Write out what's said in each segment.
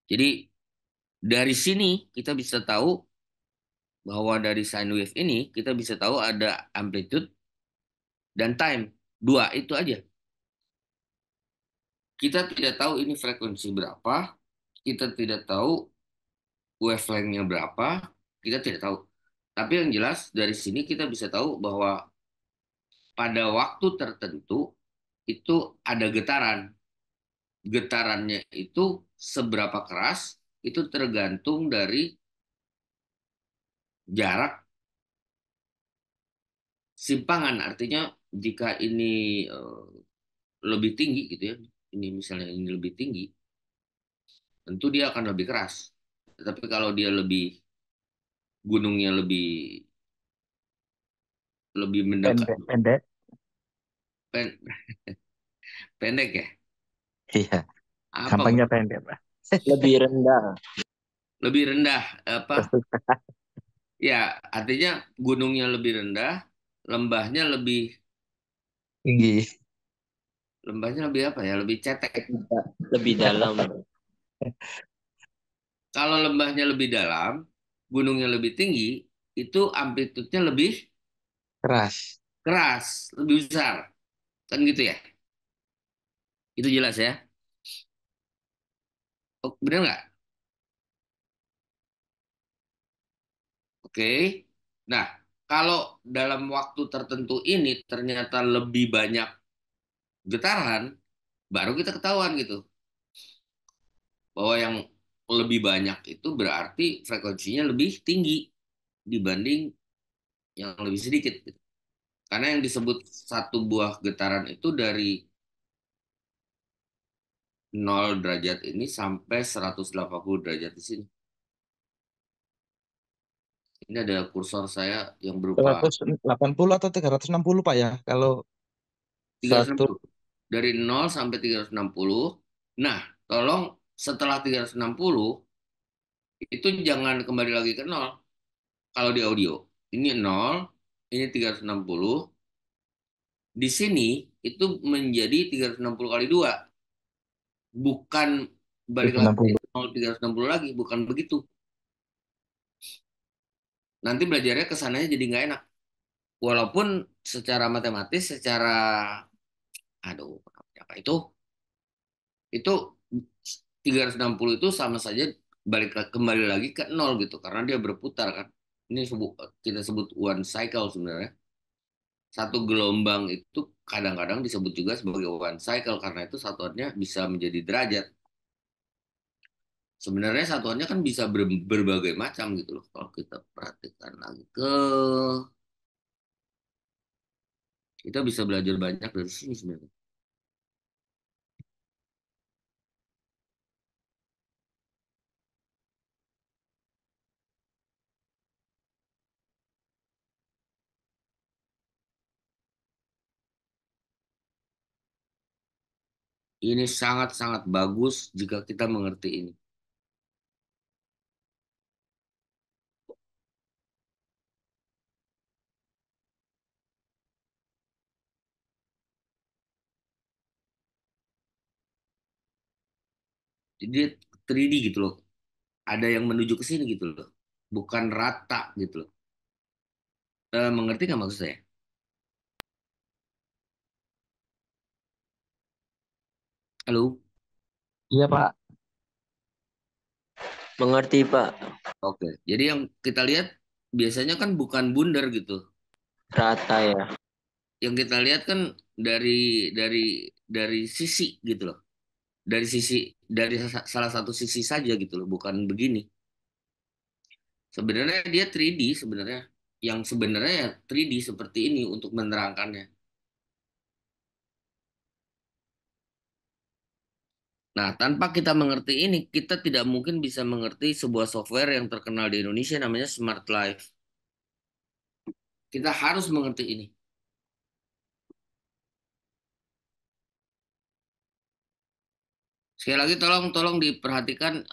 Jadi dari sini kita bisa tahu bahwa dari sine wave ini kita bisa tahu ada amplitude dan time. Dua itu aja. Kita tidak tahu ini frekuensi berapa, kita tidak tahu wavelength-nya berapa, kita tidak tahu. Tapi yang jelas dari sini kita bisa tahu bahwa pada waktu tertentu itu ada getaran. Getarannya itu seberapa keras itu tergantung dari jarak simpangan. Artinya jika ini lebih tinggi gitu ya, ini misalnya ini lebih tinggi, tentu dia akan lebih keras. Tetapi kalau dia gunungnya lebih lebih mendekat, Pendek-pendek. pen- pendek ya, Iya, apa gampangnya Bang? pendek, Pak. Lebih rendah. Lebih rendah apa? Ya, artinya gunungnya lebih rendah, lembahnya lebih Tinggi. lembahnya lebih apa ya? Lebih cetek. Lebih dalam. Kalau lembahnya lebih dalam, gunungnya lebih tinggi, itu amplitudenya lebih Keras. keras, lebih besar. Kan gitu ya? Itu jelas ya? Oh, benar nggak? Oke. Nah, kalau dalam waktu tertentu ini ternyata lebih banyak getaran, baru kita ketahuan gitu. Bahwa yang lebih banyak itu berarti frekuensinya lebih tinggi dibanding yang lebih sedikit, gitu. Karena yang disebut satu buah getaran itu dari 0 derajat ini sampai 180 derajat di sini. Ini ada kursor saya yang berupa 180 atau 360 Pak ya? Kalau satu 360. Dari 0 sampai 360. Nah, tolong setelah 360 itu jangan kembali lagi ke nol. Kalau di audio, ini nol, ini 360. Di sini itu menjadi 360 kali 2. Bukan balik lagi ke 360. 0, 360 lagi, bukan begitu. Nanti belajarnya kesananya jadi nggak enak. Walaupun secara matematis, secara aduh apa itu 360 itu sama saja kembali lagi ke nol gitu karena dia berputar kan. Ini kita sebut one cycle sebenarnya. Satu gelombang itu kadang-kadang disebut juga sebagai one cycle karena itu satuannya bisa menjadi derajat. Sebenarnya satuannya kan bisa berbagai macam gitu loh. Kalau kita perhatikan lagi kita bisa belajar banyak dari sini sebenarnya. Ini sangat-sangat bagus jika kita mengerti ini. Jadi dia 3D gitu loh. Ada yang menuju ke sini gitu loh. Bukan rata gitu loh. Mengerti nggak maksud saya? Halo? Iya Pak. Mengerti, Pak. Oke. Jadi yang kita lihat biasanya kan bukan bundar gitu. Rata ya. Yang kita lihat kan dari sisi gitu loh. Dari salah satu sisi saja gitu loh, bukan begini. Sebenarnya dia 3D sebenarnya. Yang sebenarnya ya 3D seperti ini untuk menerangkannya. Nah, tanpa kita mengerti ini, kita tidak mungkin bisa mengerti sebuah software yang terkenal di Indonesia namanya Smart Life. Kita harus mengerti ini. Sekali lagi tolong tolong diperhatikan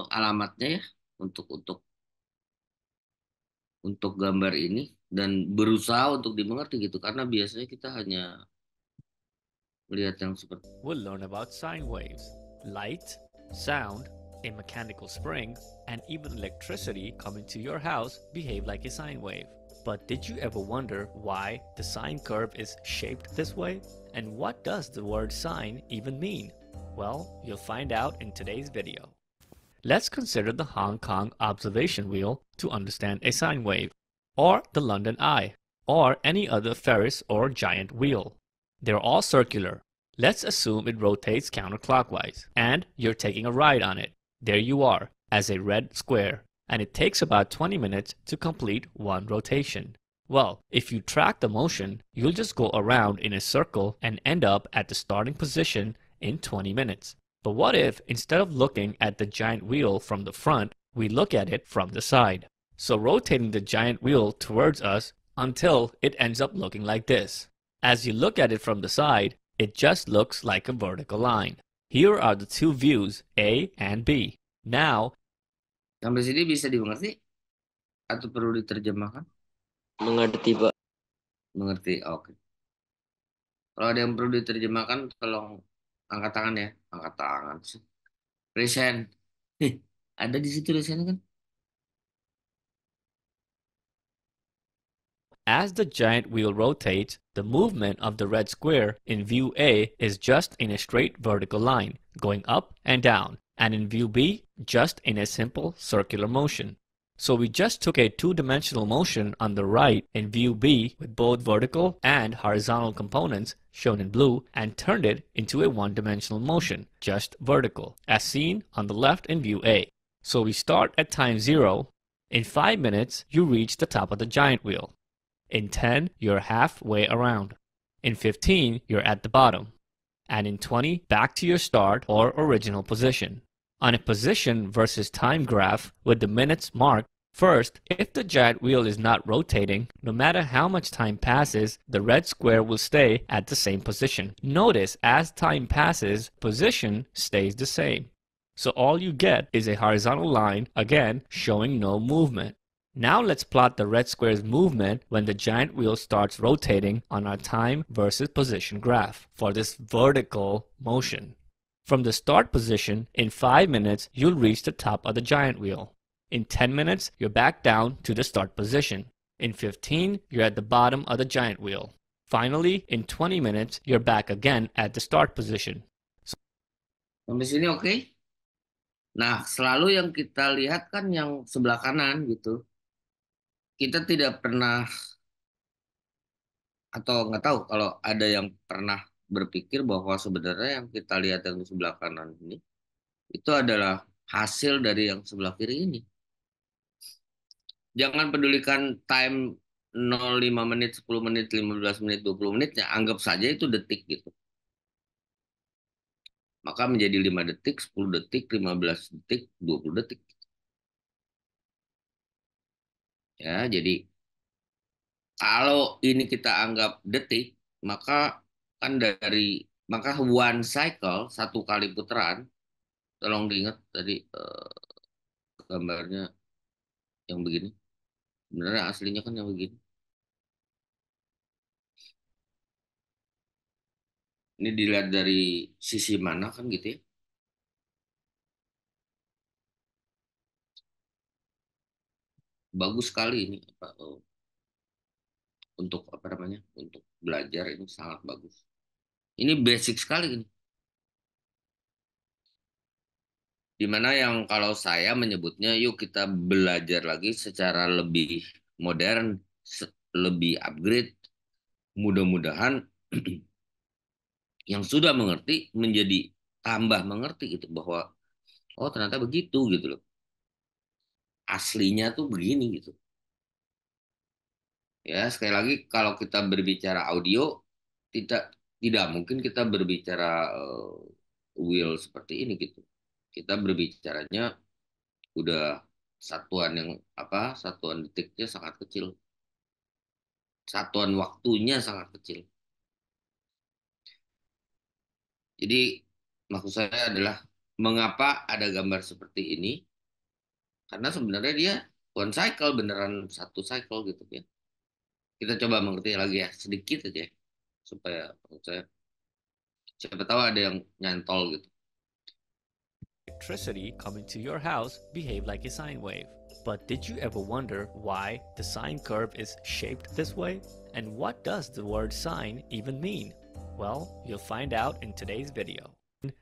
alamatnya ya untuk gambar ini dan berusaha untuk dimengerti gitu karena biasanya kita hanya melihat yang seperti We'll learn about sine waves, light, sound, a mechanical spring, and even electricity coming to your house behave like a sine wave. But did you ever wonder why the sine curve is shaped this way? And what does the word sine even mean? Well, you'll find out in today's video. Let's consider the Hong Kong observation wheel to understand a sine wave, or the London Eye, or any other Ferris or giant wheel. They're all circular. Let's assume it rotates counterclockwise, and you're taking a ride on it. There you are, as a red square, and it takes about 20 minutes to complete one rotation. Well, if you track the motion, you'll just go around in a circle and end up at the starting position in 20 minutes. But what if, instead of looking at the giant wheel from the front, we look at it from the side? So rotating the giant wheel towards us until it ends up looking like this. As you look at it from the side, it just looks like a vertical line. Here are the two views, A and B. Now, Sampai sini bisa dimengerti atau perlu diterjemahkan? Mengerti, Pak. Mengerti, oke. Kalau ada yang perlu diterjemahkan, tolong angkat tangan ya. Angkat tangan sih. Resen. Ada di situ resen kan? as the giant wheel rotates, the movement of the red square in view A is just in a straight vertical line, going up and down, and in view B, just in a simple circular motion. So we just took a two-dimensional motion on the right in view B with both vertical and horizontal components shown in blue and turned it into a one-dimensional motion, just vertical, as seen on the left in view A. So we start at time 0. In 5 minutes, you reach the top of the giant wheel. In 10, you're halfway around. In 15, you're at the bottom. And in 20, back to your start or original position. On a position versus time graph with the minutes marked, first, if the giant wheel is not rotating, no matter how much time passes, the red square will stay at the same position. Notice as time passes, position stays the same. So all you get is a horizontal line, again showing no movement. Now let's plot the red square's movement when the giant wheel starts rotating on our time versus position graph for this vertical motion. From the start position, in 5 minutes, you'll reach the top of the giant wheel. In 10 minutes, you're back down to the start position. In 15, you're at the bottom of the giant wheel. Finally, in 20 minutes, you're back again at the start position. Sampai sini oke? Nah, selalu yang kita lihat kan yang sebelah kanan gitu. Kita tidak pernah, atau nggak tahu kalau ada yang pernah berpikir bahwa sebenarnya yang kita lihat yang di sebelah kanan ini itu adalah hasil dari yang sebelah kiri ini. Jangan pedulikan time 0,5 menit, 10 menit, 15 menit, 20 menitnya. Anggap saja itu detik gitu. Maka menjadi 5 detik, 10 detik, 15 detik, 20 detik. Ya, jadi kalau ini kita anggap detik, maka kan maka one cycle, satu kali putaran, tolong diingat tadi gambarnya yang begini. Sebenarnya aslinya kan yang begini. Ini dilihat dari sisi mana kan gitu ya. Bagus sekali ini untuk apa namanya? Untuk belajar ini sangat bagus. Ini basic sekali ini. Dimana yang kalau saya menyebutnya yuk kita belajar lagi secara lebih modern, lebih upgrade. Mudah-mudahan yang sudah mengerti menjadi tambah mengerti gitu bahwa oh ternyata begitu gitu loh. Aslinya tuh begini gitu. Ya, sekali lagi kalau kita berbicara audio tidak tidak mungkin kita berbicara wheel seperti ini gitu. Kita berbicaranya udah satuan yang apa? Satuan detiknya sangat kecil. Satuan waktunya sangat kecil. Jadi maksud saya adalah mengapa ada gambar seperti ini? Karena sebenarnya dia one cycle beneran satu cycle gitu ya. Kita coba mengerti lagi ya sedikit aja ya, supaya menurut saya siapa tahu ada yang nyantol gitu. electricity coming to your house behave like a sine wave. But did you ever wonder why the sine curve is shaped this way? And what does the word sine even mean? Well, you'll find out in today's video.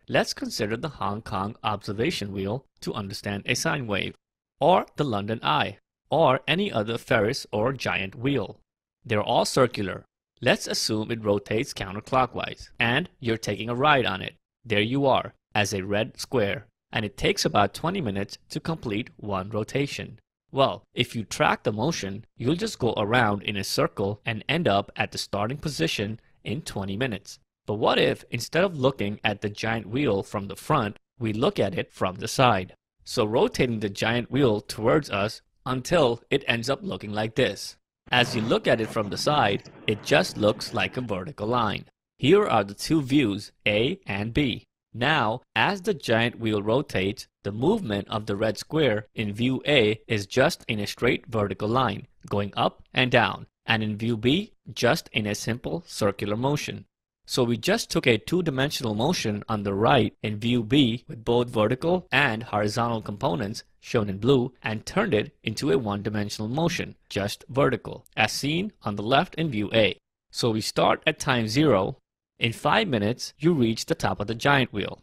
Let's consider the Hong Kong observation wheel to understand a sine wave, or the London Eye, or any other Ferris or giant wheel. They're all circular. Let's assume it rotates counterclockwise, and you're taking a ride on it. There you are, as a red square, and it takes about 20 minutes to complete one rotation. Well, if you track the motion, you'll just go around in a circle and end up at the starting position in 20 minutes. But what if, instead of looking at the giant wheel from the front, we look at it from the side? So rotating the giant wheel towards us until it ends up looking like this. As you look at it from the side, it just looks like a vertical line. Here are the two views, A and B. Now, as the giant wheel rotates, the movement of the red square in view A is just in a straight vertical line, going up and down, and in view B, just in a simple circular motion. So we just took a two-dimensional motion on the right in view B with both vertical and horizontal components shown in blue and turned it into a one-dimensional motion, just vertical, as seen on the left in view A. So we start at time 0. In 5 minutes, you reach the top of the giant wheel.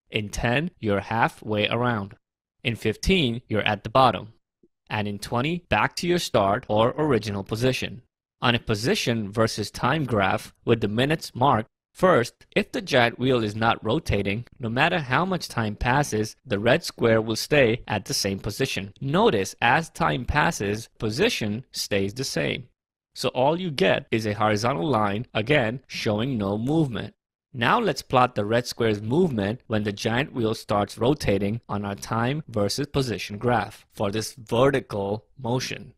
In 10, you're halfway around. In 15, you're at the bottom. And in 20, back to your start or original position. On a position versus time graph with the minutes marked, first, if the giant wheel is not rotating, no matter how much time passes, the red square will stay at the same position. Notice as time passes, position stays the same. So all you get is a horizontal line, again showing no movement. Now let's plot the red square's movement when the giant wheel starts rotating on our time versus position graph for this vertical motion.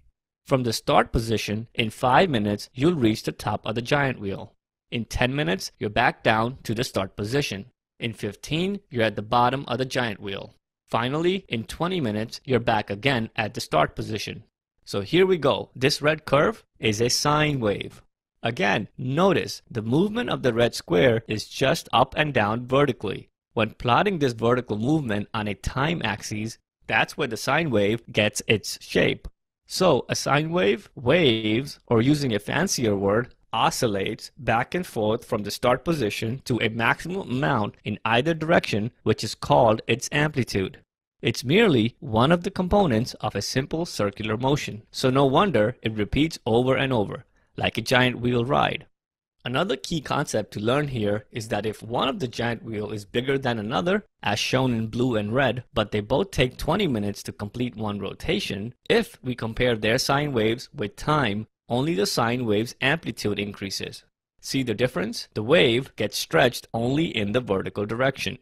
From the start position, in 5 minutes, you'll reach the top of the giant wheel. In 10 minutes, you're back down to the start position. In 15, you're at the bottom of the giant wheel. Finally, in 20 minutes, you're back again at the start position. So here we go. This red curve is a sine wave. Again, notice the movement of the red square is just up and down vertically. When plotting this vertical movement on a time axis, that's where the sine wave gets its shape. So a sine wave waves, or using a fancier word, oscillates back and forth from the start position to a maximum amount in either direction, which is called its amplitude. It's merely one of the components of a simple circular motion, so no wonder it repeats over and over, like a giant wheel ride. Another key concept to learn here is that if one of the giant wheel is bigger than another, as shown in blue and red, but they both take 20 minutes to complete one rotation, if we compare their sine waves with time, only the sine wave's amplitude increases. See the difference? The wave gets stretched only in the vertical direction.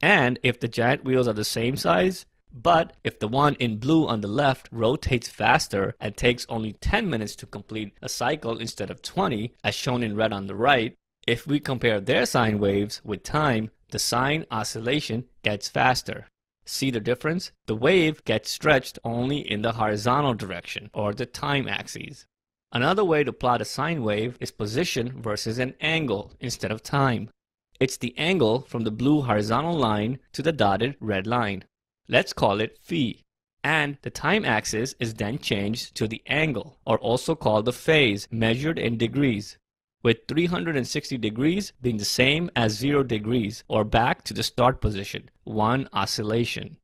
And if the giant wheels are the same size, but if the one in blue on the left rotates faster and takes only 10 minutes to complete a cycle instead of 20, as shown in red on the right, if we compare their sine waves with time, the sine oscillation gets faster. See the difference? The wave gets stretched only in the horizontal direction, or the time axis. Another way to plot a sine wave is position versus an angle instead of time. It's the angle from the blue horizontal line to the dotted red line. Let's call it phi. And the time axis is then changed to the angle, or also called the phase, measured in degrees, with 360 degrees being the same as 0 degrees, or back to the start position, one oscillation.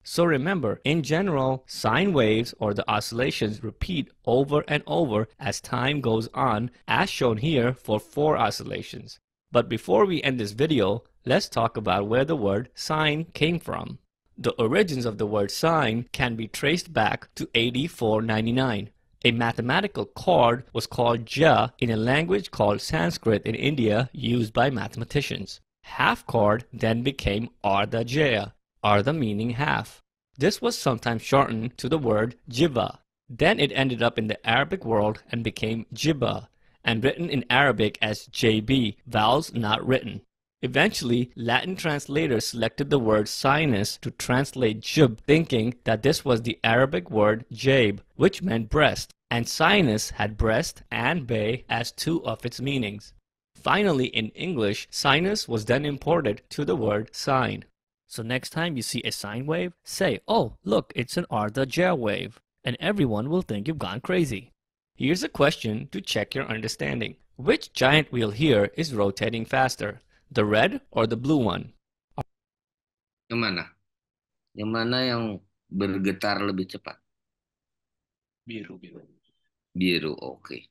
So remember, in general, sine waves or the oscillations repeat over and over as time goes on, as shown here for 4 oscillations. But before we end this video, let's talk about where the word sine came from. The origins of the word sine can be traced back to AD 499. A mathematical chord was called ja in a language called Sanskrit in India used by mathematicians. Half chord then became ardha jaya, ardha meaning half. This was sometimes shortened to the word jiva. Then it ended up in the Arabic world and became jibba, and written in Arabic as JB, vowels not written. Eventually, Latin translators selected the word sinus to translate jib, thinking that this was the Arabic word jabe, which meant breast, and sinus had breast and bay as 2 of its meanings. Finally, in English, sinus was then imported to the word sine. So next time you see a sine wave, say, oh, look, it's an Ardha-Gell wave, and everyone will think you've gone crazy. Here's a question to check your understanding. Which giant wheel here is rotating faster, the red or the blue one? Yang mana? Yang mana yang bergetar lebih cepat? Biru. Biru, oke.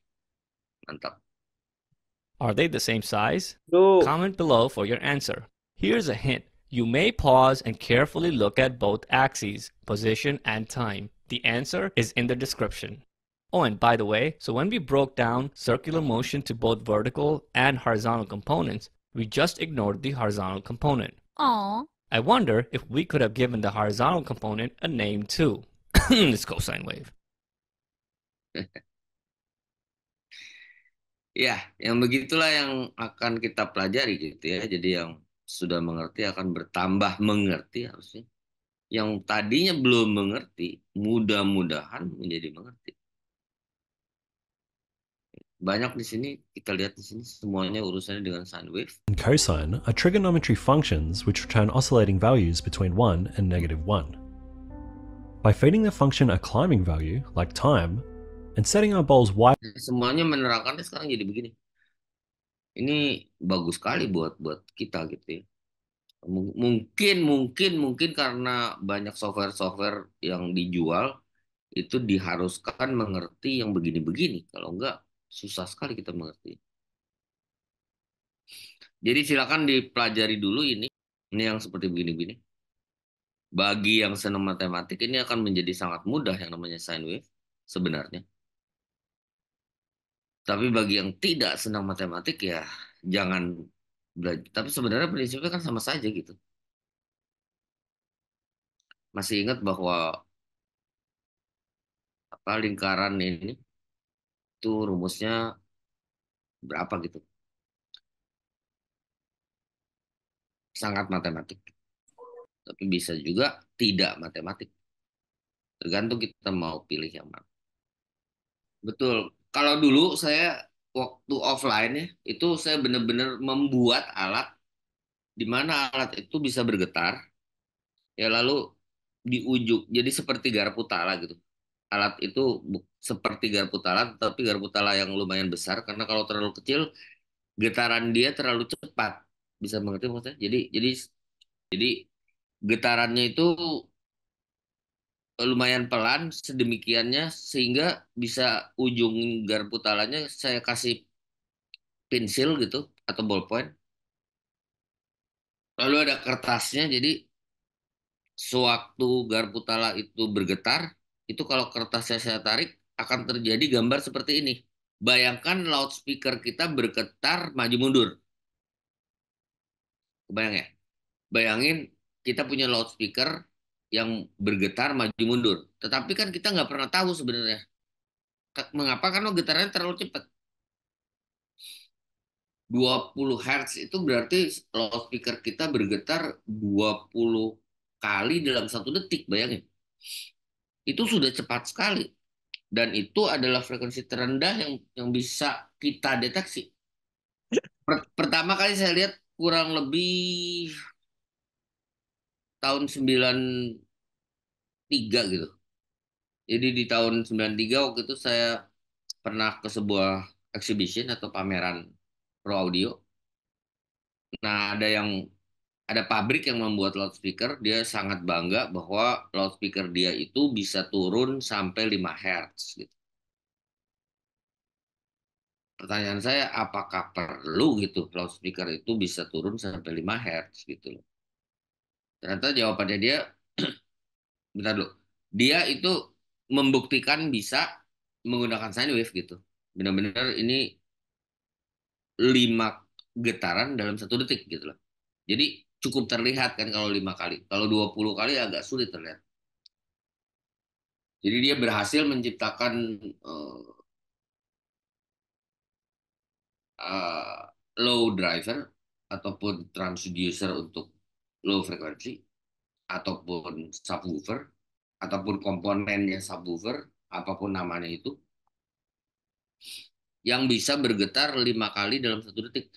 Mantap. Are they the same size? No. Comment below for your answer. Here's a hint. You may pause and carefully look at both axes, position and time. The answer is in the description. Oh, and by the way, so when we broke down circular motion to both vertical and horizontal components, we just ignored the horizontal component. Aw. I wonder if we could have given the horizontal component a name too. This cosine wave. Ya, yang begitulah yang akan kita pelajari gitu ya. Jadi yang sudah mengerti akan bertambah mengerti harusnya. Yang tadinya belum mengerti, mudah-mudahan menjadi mengerti. Banyak di sini, kita lihat di sini semuanya urusannya dengan sine wave. And cosine are trigonometry functions which return oscillating values between 1 and -1. By feeding the function a climbing value, like time, and setting our bowls wide Semuanya menerangkannya sekarang jadi begini. Ini bagus sekali buat kita gitu ya. Mungkin karena banyak software yang dijual itu diharuskan mengerti yang begini-begini. Kalau enggak, susah sekali kita mengerti. Jadi silakan dipelajari dulu ini yang seperti begini-begini. Bagi yang senang matematik ini akan menjadi sangat mudah yang namanya sine wave sebenarnya. Tapi bagi yang tidak senang matematik ya jangan belajar. Tapi sebenarnya prinsipnya kan sama saja gitu. Masih ingat bahwa lingkaran ini itu rumusnya berapa gitu. Sangat matematik. Tapi bisa juga tidak matematik. Tergantung kita mau pilih yang mana. Betul. Kalau dulu saya waktu offline ya, itu saya benar-benar membuat alat di mana alat itu bisa bergetar. Ya lalu di ujung jadi seperti garpu tala gitu. Alat itu seperti garpu tala, tapi garpu tala yang lumayan besar karena kalau terlalu kecil getaran dia terlalu cepat. Bisa mengerti maksudnya? Jadi getarannya itu lumayan pelan sedemikiannya sehingga bisa ujung garpu talanya saya kasih pensil gitu atau ballpoint. Lalu ada kertasnya jadi sewaktu garpu tala itu bergetar, itu kalau kertasnya saya tarik akan terjadi gambar seperti ini. Bayangkan loudspeaker kita bergetar maju mundur. Kebayang ya? Bayangin kita punya loudspeaker yang bergetar maju mundur. Tetapi kan kita nggak pernah tahu sebenarnya. Mengapa? Karena getarannya terlalu cepat. 20 Hz itu berarti loudspeaker kita bergetar 20 kali dalam 1 detik, bayangin. Itu sudah cepat sekali. Dan itu adalah frekuensi terendah yang bisa kita deteksi. Pertama kali saya lihat kurang lebih tahun 93 gitu. Jadi di tahun 93 waktu itu saya pernah ke sebuah exhibition atau pameran pro audio. Nah, ada pabrik yang membuat loudspeaker, dia sangat bangga bahwa loudspeaker dia itu bisa turun sampai 5 Hz gitu. Pertanyaan saya, apakah perlu gitu loudspeaker itu bisa turun sampai 5 Hz gitu loh. Ternyata jawabannya dia, bentar dulu, dia itu membuktikan bisa menggunakan sine wave gitu. Benar-benar ini 5 getaran dalam 1 detik gitu loh. Jadi cukup terlihat kan kalau 5 kali. Kalau 20 kali agak sulit terlihat. Jadi dia berhasil menciptakan low driver ataupun transducer untuk low frekuensi ataupun subwoofer ataupun komponennya subwoofer apapun namanya itu yang bisa bergetar 5 kali dalam 1 detik.